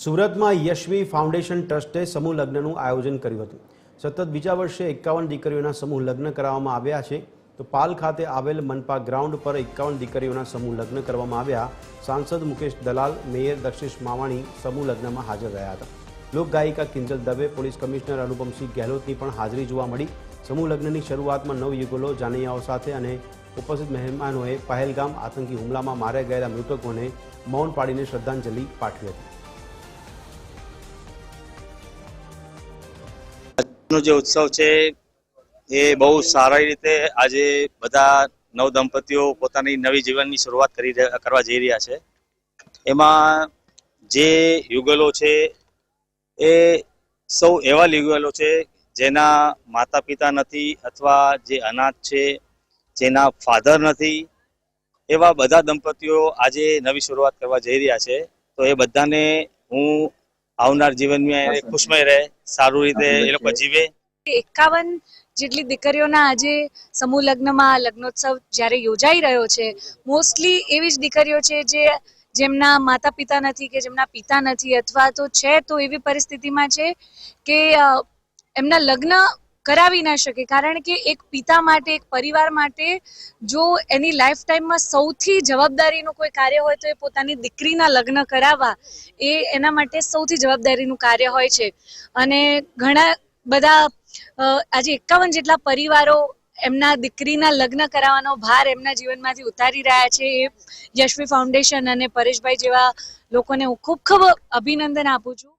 સુરતમાં યશવી ફાઉન્ડેશન ટ્રસ્ટે સમૂહ લગ્નનું આયોજન કર્યું હતું। સતત બીજા વર્ષે 51 દીકરીઓના સમૂહ લગ્ન કરવામાં આવ્યા છે। તો પાલ ખાતે આવેલ મનપા ગ્રાઉન્ડ પર 51 દીકરીઓના સમૂહ લગ્ન કરવામાં આવ્યા। સાંસદ મુકેશ દલાલ, મેયર દક્ષેશ માવાણી સમૂહ લગ્નમાં હાજર રહ્યા હતા। લોકગાયિકા કિંજલ દવે, પોલીસ કમિશનર અનુપમસિંહ ગેહલોતની પણ હાજરી જોવા મળી। સમૂહ લગ્નની શરૂઆતમાં નવયુગલો, જાનૈયાઓ સાથે અને ઉપસ્થિત મહેમાનોએ પહેલગામ આતંકી હુમલામાં માર્યા ગયેલા મૃતકોને મૌન પાડીને શ્રદ્ધાંજલિ પાઠવી હતી। નો જે ઉત્સવ છે એ બહુ સારી રીતે આજે બધા નવ દંપતીઓ પોતાની નવી જીવનની શરૂઆત કરવા જઈ રહ્યા છે। એમાં જે યુગલો છે એ સૌ એવા યુગલો છે જેના માતા પિતા નથી અથવા જે અનાથ છે, જેના ફાધર નથી, એવા બધા દંપતીઓ આજે નવી શરૂઆત કરવા જઈ રહ્યા છે। તો એ બધાને હું આવનાર જીવનમાં ખુશમય રહે, સારું રીતે એ લોકો જીવે। 51 જેટલી દીકરીઓના આજે સમૂહ લગ્નમાં લગ્નોત્સવ જ્યારે યોજાઈ રહ્યો છે, મોસ્ટલી એવી જ દીકરીઓ છે જેમના માતા પિતા નથી કે જેમના પિતા નથી, અથવા તો છે તો એવી પરિસ્થિતિમાં છે કે એમના લગ્ન કરાવી ના શકે, કારણ કે એક પિતા માટે, એક પરિવાર માટે જો એની લાઈફ ટાઈમમાં સૌથી જવાબદારીનું કોઈ કાર્ય હોય તો એ પોતાની દીકરીના લગ્ન કરાવવા એ એના માટે સૌથી જવાબદારીનું કાર્ય હોય છે। અને ઘણા બધા આજે 51 જેટલા પરિવારો એમના દીકરીના લગ્ન કરાવવાનો ભાર એમના જીવનમાંથી ઉતારી રહ્યા છે। એ યશવી ફાઉન્ડેશન અને પરેશભાઈ જેવા લોકોને હું ખૂબ ખૂબ અભિનંદન આપું છું।